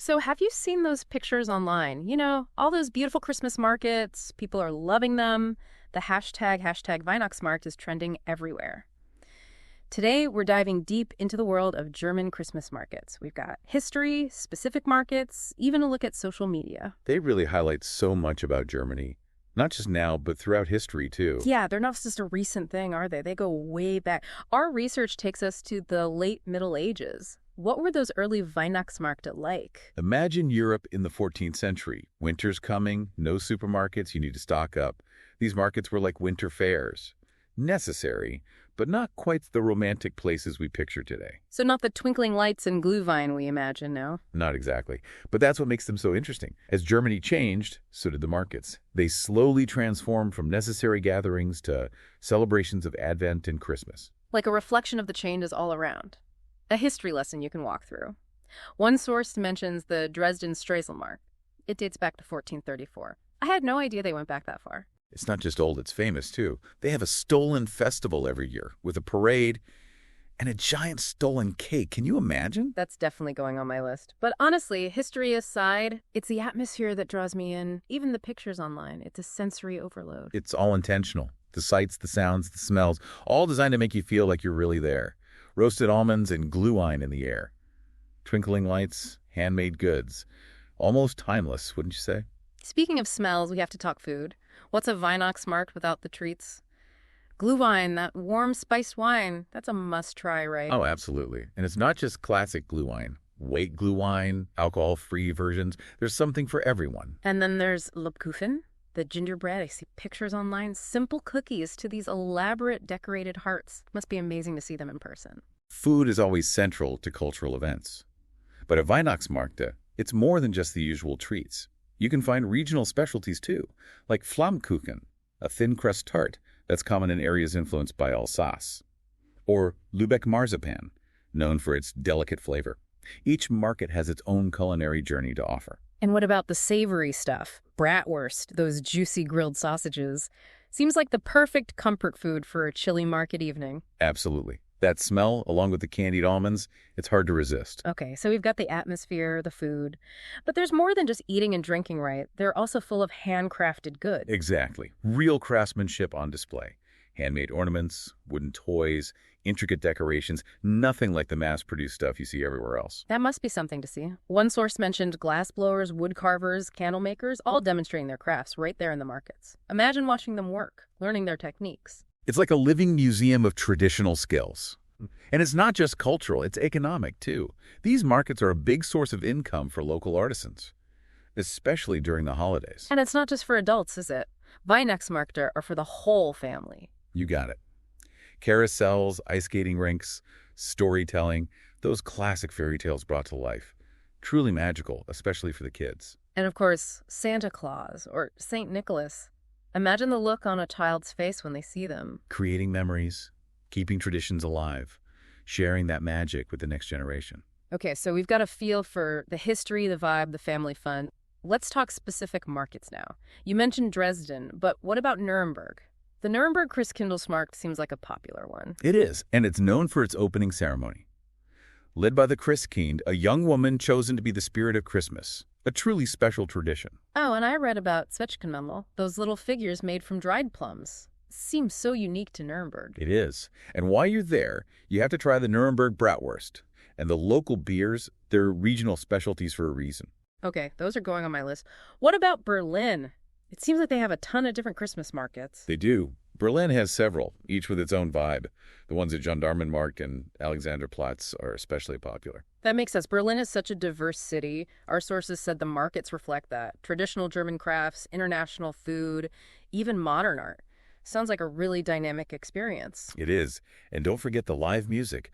So have you seen those pictures online? All those beautiful Christmas markets, people are loving them. The hashtag Weihnachtsmarkt is trending everywhere. Today, we're diving deep into the world of German Christmas markets. We've got history, specific markets, even a look at social media. They really highlight so much about Germany, not just now, but throughout history, too. Yeah, they're not just a recent thing, are they? They go way back. Our research takes us to the late Middle Ages. What were those early Weihnachtsmärkte like? Imagine Europe in the 14th century. Winter's coming, no supermarkets, you need to stock up. These markets were like winter fairs. Necessary, but not quite the romantic places we picture today. So not the twinkling lights and Glühwein we imagine, no? Not exactly. But that's what makes them so interesting. As Germany changed, so did the markets. They slowly transformed from necessary gatherings to celebrations of Advent and Christmas. Like a reflection of the changes all around. A history lesson you can walk through. One source mentions the Dresden Strelselmarkt. It dates back to 1434. I had no idea they went back that far. It's not just old, it's famous, too. They have a stolen festival every year with a parade and a giant stolen cake. Can you imagine? That's definitely going on my list. But honestly, history aside, it's the atmosphere that draws me in. Even the pictures online. It's a sensory overload. It's all intentional. The sights, the sounds, the smells, all designed to make you feel like you're really there. Roasted almonds and Glühwein in the air. Twinkling lights, handmade goods. Almost timeless, wouldn't you say? Speaking of smells, we have to talk food. What's a Weihnachtsmarkt without the treats? Glühwein, that warm spiced wine, that's a must-try, right? Oh, absolutely. And it's not just classic Glühwein. Weight Glühwein, alcohol-free versions. There's something for everyone. And then there's Lebkuchen, the gingerbread. I see pictures online. Simple cookies to these elaborate decorated hearts. Must be amazing to see them in person. Food is always central to cultural events. But at Weihnachtsmärkte, it's more than just the usual treats. You can find regional specialties too, like Flammkuchen, a thin crust tart that's common in areas influenced by Alsace, or Lübeck marzipan, known for its delicate flavor. Each market has its own culinary journey to offer. And what about the savory stuff? Bratwurst, those juicy grilled sausages. Seems like the perfect comfort food for a chilly market evening. Absolutely. That smell, along with the candied almonds, it's hard to resist. Okay, so we've got the atmosphere, the food. But there's more than just eating and drinking, right? They're also full of handcrafted goods. Exactly. Real craftsmanship on display. Handmade ornaments, wooden toys, intricate decorations, nothing like the mass-produced stuff you see everywhere else. That must be something to see. One source mentioned glass blowers, wood carvers, candle makers, all demonstrating their crafts right there in the markets. Imagine watching them work, learning their techniques. It's like a living museum of traditional skills. And it's not just cultural, it's economic too. These markets are a big source of income for local artisans, especially during the holidays. And it's not just for adults, is it? Weihnachtsmärkte are for the whole family. You got it. Carousels, ice skating rinks, storytelling, those classic fairy tales brought to life. Truly magical, especially for the kids. And of course, Santa Claus or St. Nicholas. Imagine the look on a child's face when they see them. Creating memories, keeping traditions alive, sharing that magic with the next generation. Okay, so we've got a feel for the history, the vibe, the family fun. Let's talk specific markets now. You mentioned Dresden, but what about Nuremberg? The Nuremberg Christkindlesmarkt seems like a popular one. It is, and it's known for its opening ceremony. Led by the Christkind, a young woman chosen to be the spirit of Christmas, a truly special tradition. Oh, and I read about Zwetschgenmemmel, those little figures made from dried plums. Seems so unique to Nuremberg. It is. And while you're there, you have to try the Nuremberg Bratwurst. And the local beers, they're regional specialties for a reason. Okay, those are going on my list. What about Berlin? It seems like they have a ton of different Christmas markets. They do. Berlin has several, each with its own vibe. The ones at Gendarmenmarkt and Alexanderplatz are especially popular. That makes sense. Berlin is such a diverse city. Our sources said the markets reflect that. Traditional German crafts, international food, even modern art. Sounds like a really dynamic experience. It is. And don't forget the live music.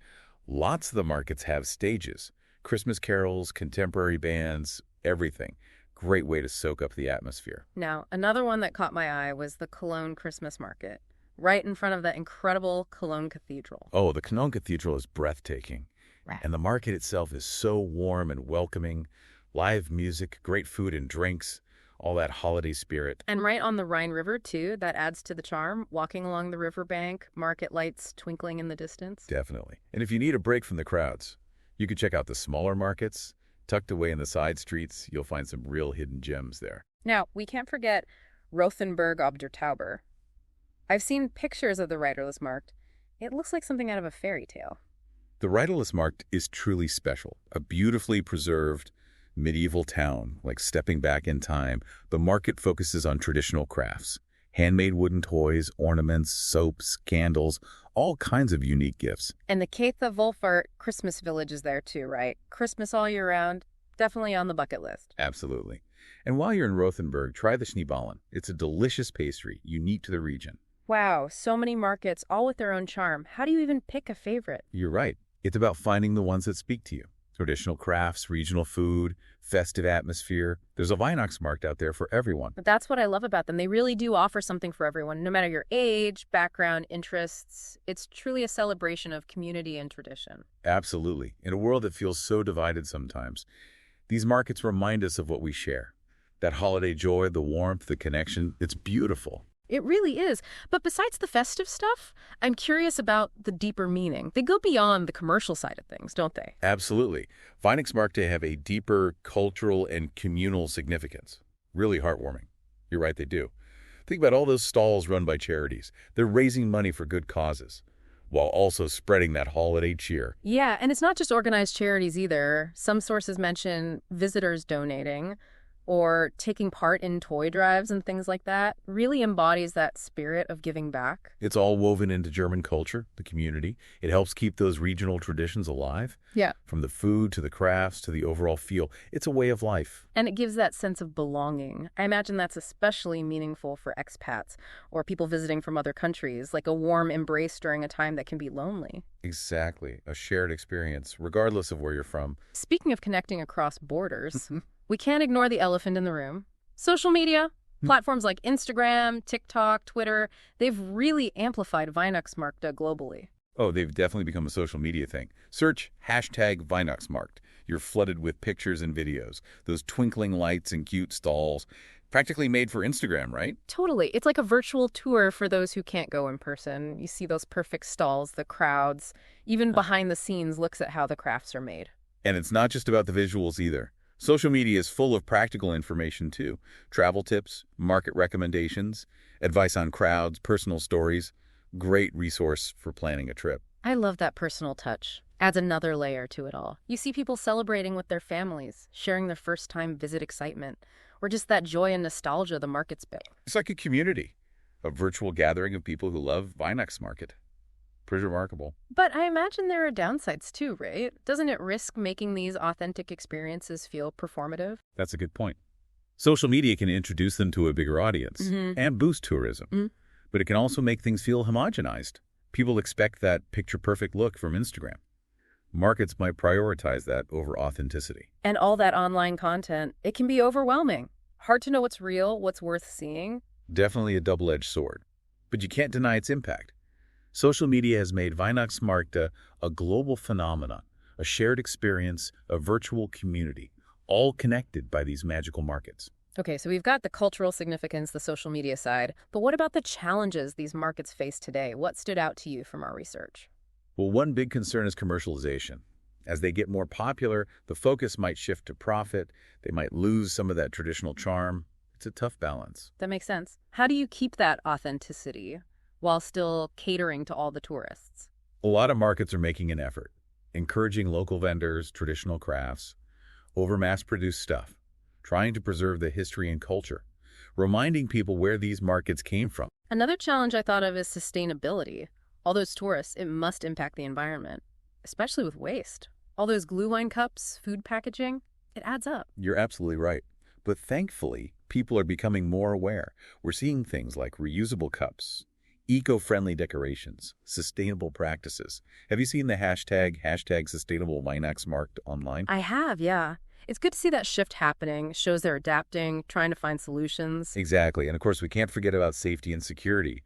Lots of the markets have stages. Christmas carols, contemporary bands, everything. Great way to soak up the atmosphere. Now, another one that caught my eye was the Cologne Christmas Market, right in front of that incredible Cologne Cathedral. Oh, the Cologne Cathedral is breathtaking. Right. And the market itself is so warm and welcoming. Live music, great food and drinks, all that holiday spirit. And right on the Rhine River, too, that adds to the charm. Walking along the riverbank, market lights twinkling in the distance. Definitely. And if you need a break from the crowds, you could check out the smaller markets, Tucked away in the side streets, you'll find some real hidden gems there. Now, we can't forget Rothenburg ob der Tauber. I've seen pictures of the riderless markt. It looks like something out of a fairy tale. The riderless markt is truly special. A beautifully preserved medieval town, like stepping back in time. The market focuses on traditional crafts. Handmade wooden toys, ornaments, soaps, candles, all kinds of unique gifts. And the Keitha Wolfart Christmas village is there too, right? Christmas all year round. Definitely on the bucket list. Absolutely. And while you're in Rothenburg, try the Schneeballen. It's a delicious pastry, unique to the region. Wow, so many markets, all with their own charm. How do you even pick a favorite? You're right. It's about finding the ones that speak to you. Traditional crafts, regional food, festive atmosphere. There's a Weihnachtsmarkt out there for everyone. But that's what I love about them. They really do offer something for everyone, no matter your age, background, interests. It's truly a celebration of community and tradition. Absolutely. In a world that feels so divided sometimes, these markets remind us of what we share. That holiday joy, the warmth, the connection, it's beautiful. It really is. But besides the festive stuff, I'm curious about the deeper meaning. They go beyond the commercial side of things, don't they? Absolutely. Weihnachtsmärkte have a deeper cultural and communal significance. Really heartwarming. You're right, they do. Think about all those stalls run by charities. They're raising money for good causes, while also spreading that holiday cheer. Yeah, and it's not just organized charities either. Some sources mention visitors donating or taking part in toy drives and things like that. Really embodies that spirit of giving back. It's all woven into German culture, the community. It helps keep those regional traditions alive. Yeah. From the food to the crafts to the overall feel. It's a way of life. And it gives that sense of belonging. I imagine that's especially meaningful for expats or people visiting from other countries, like a warm embrace during a time that can be lonely. Exactly. A shared experience, regardless of where you're from. Speaking of connecting across borders, we can't ignore the elephant in the room. Social media, platforms like Instagram, TikTok, Twitter, they've really amplified Weihnachtsmärkte globally. Oh, they've definitely become a social media thing. Search #Weihnachtsmarkt. You're flooded with pictures and videos. Those twinkling lights and cute stalls. Practically made for Instagram, right? Totally. It's like a virtual tour for those who can't go in person. You see those perfect stalls, the crowds, even behind the scenes looks at how the crafts are made. And it's not just about the visuals either. Social media is full of practical information too. Travel tips, market recommendations, advice on crowds, personal stories. Great resource for planning a trip. I love that personal touch. Adds another layer to it all. You see people celebrating with their families, sharing their first-time visit excitement, or just that joy and nostalgia the market's built. It's like a community, a virtual gathering of people who love Weihnachtsmarkt. Pretty remarkable. But I imagine there are downsides too, right? Doesn't it risk making these authentic experiences feel performative? That's a good point. Social media can introduce them to a bigger audience and boost tourism. But it can also make things feel homogenized. People expect that picture-perfect look from Instagram. Markets might prioritize that over authenticity. And all that online content, it can be overwhelming. Hard to know what's real, what's worth seeing. Definitely a double-edged sword. But you can't deny its impact. Social media has made Weihnachtsmärkte a global phenomenon, a shared experience, a virtual community, all connected by these magical markets. Okay, so we've got the cultural significance, the social media side, but what about the challenges these markets face today? What stood out to you from our research? Well, one big concern is commercialization. As they get more popular, the focus might shift to profit. They might lose some of that traditional charm. It's a tough balance. That makes sense. How do you keep that authenticity while still catering to all the tourists? A lot of markets are making an effort, encouraging local vendors, traditional crafts, over mass-produced stuff, trying to preserve the history and culture, reminding people where these markets came from. Another challenge I thought of is sustainability. All those tourists, it must impact the environment, especially with waste. All those glue wine cups, food packaging, it adds up. You're absolutely right. But thankfully, people are becoming more aware. We're seeing things like reusable cups, eco-friendly decorations, sustainable practices. Have you seen the hashtag Sustainable Weihnachtsmarkt online? I have, yeah. It's good to see that shift happening. Shows they're adapting, trying to find solutions. Exactly. And of course, we can't forget about safety and security.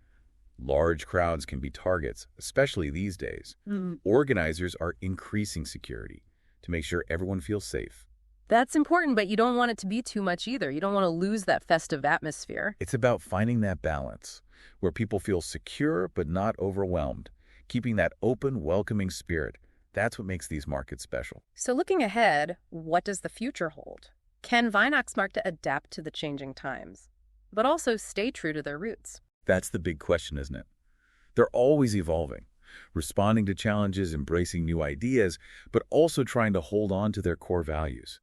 Large crowds can be targets, especially these days. Organizers are increasing security to make sure everyone feels safe. That's important, but you don't want it to be too much either. You don't want to lose that festive atmosphere. It's about finding that balance where people feel secure but not overwhelmed, keeping that open, welcoming spirit. That's what makes these markets special. So looking ahead, what does the future hold? Can Weihnachtsmärkte adapt to the changing times, but also stay true to their roots? That's the big question, isn't it? They're always evolving, responding to challenges, embracing new ideas, but also trying to hold on to their core values.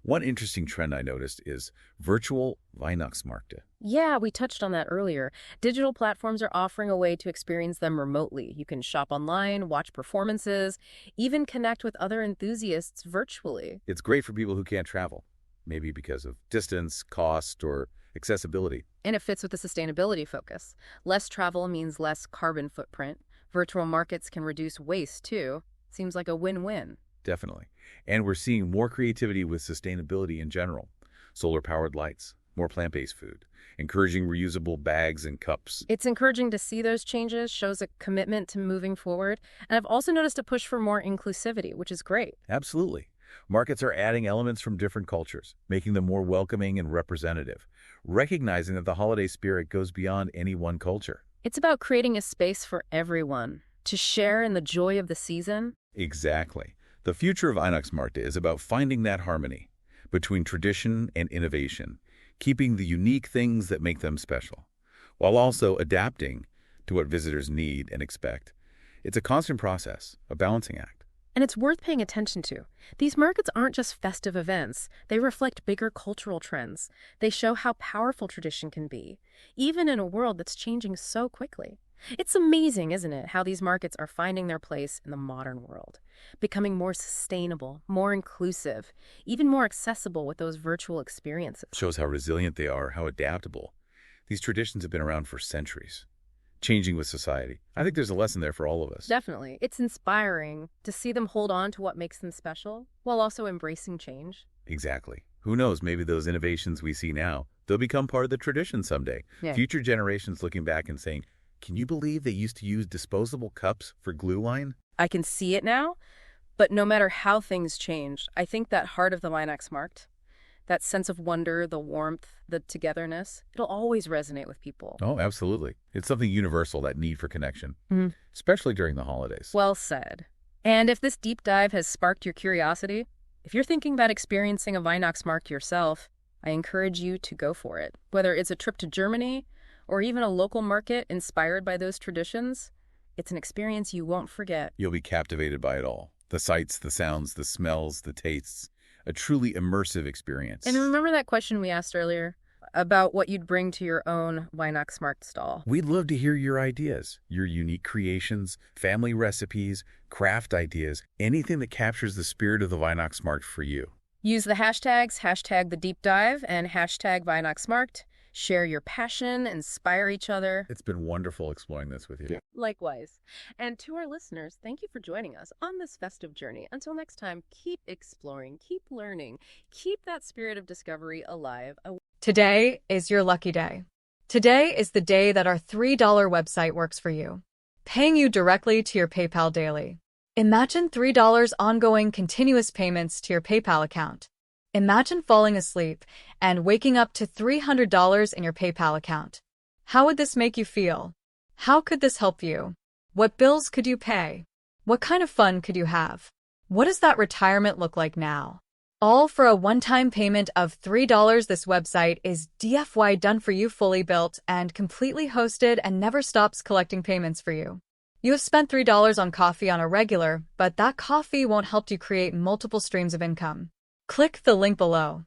One interesting trend I noticed is virtual Weihnachtsmärkte. Yeah, we touched on that earlier. Digital platforms are offering a way to experience them remotely. You can shop online, watch performances, even connect with other enthusiasts virtually. It's great for people who can't travel, maybe because of distance, cost, or accessibility. And it fits with the sustainability focus. Less travel means less carbon footprint. Virtual markets can reduce waste, too. Seems like a win-win. Definitely. And we're seeing more creativity with sustainability in general. Solar-powered lights, more plant-based food, encouraging reusable bags and cups. It's encouraging to see those changes, shows a commitment to moving forward. And I've also noticed a push for more inclusivity, which is great. Absolutely. Markets are adding elements from different cultures, making them more welcoming and representative, recognizing that the holiday spirit goes beyond any one culture. It's about creating a space for everyone to share in the joy of the season. Exactly. The future of Weihnachtsmärkte is about finding that harmony between tradition and innovation, keeping the unique things that make them special, while also adapting to what visitors need and expect. It's a constant process, a balancing act. And it's worth paying attention to. These markets aren't just festive events. They reflect bigger cultural trends. They show how powerful tradition can be, even in a world that's changing so quickly. It's amazing, isn't it, how these markets are finding their place in the modern world, becoming more sustainable, more inclusive, even more accessible with those virtual experiences. Shows how resilient they are, how adaptable. These traditions have been around for centuries, changing with society. I think there's a lesson there for all of us. Definitely. It's inspiring to see them hold on to what makes them special while also embracing change. Exactly. Who knows, maybe those innovations we see now, they'll become part of the tradition someday. Yeah. Future generations looking back and saying, can you believe they used to use disposable cups for glue line? I can see it now, but no matter how things change, I think that heart of the Weihnachtsmarkt, that sense of wonder, the warmth, the togetherness, it'll always resonate with people. Oh, absolutely. It's something universal, that need for connection, especially during the holidays. Well said. And if this deep dive has sparked your curiosity, if you're thinking about experiencing a Weihnachtsmarkt yourself, I encourage you to go for it. Whether it's a trip to Germany or even a local market inspired by those traditions, it's an experience you won't forget. You'll be captivated by it all. The sights, the sounds, the smells, the tastes. A truly immersive experience. And remember that question we asked earlier about what you'd bring to your own Weihnachtsmarkt stall? We'd love to hear your ideas, your unique creations, family recipes, craft ideas, anything that captures the spirit of the Weihnachtsmarkt for you. Use the hashtags, #TheDeepDive and #Weihnachtsmarkt. Share your passion, inspire each other. It's been wonderful exploring this with you. Yeah. Likewise. And to our listeners, thank you for joining us on this festive journey. Until next time, keep exploring, keep learning, keep that spirit of discovery alive. Today is your lucky day. Today is the day that our $3 website works for you, paying you directly to your PayPal daily. Imagine $3 ongoing continuous payments to your PayPal account. Imagine falling asleep and waking up to $300 in your PayPal account. How would this make you feel? How could this help you? What bills could you pay? What kind of fun could you have? What does that retirement look like now? All for a one-time payment of $3. This website is DFY done for you, fully built and completely hosted, and never stops collecting payments for you. You have spent $3 on coffee on a regular, but that coffee won't help you create multiple streams of income. Click the link below.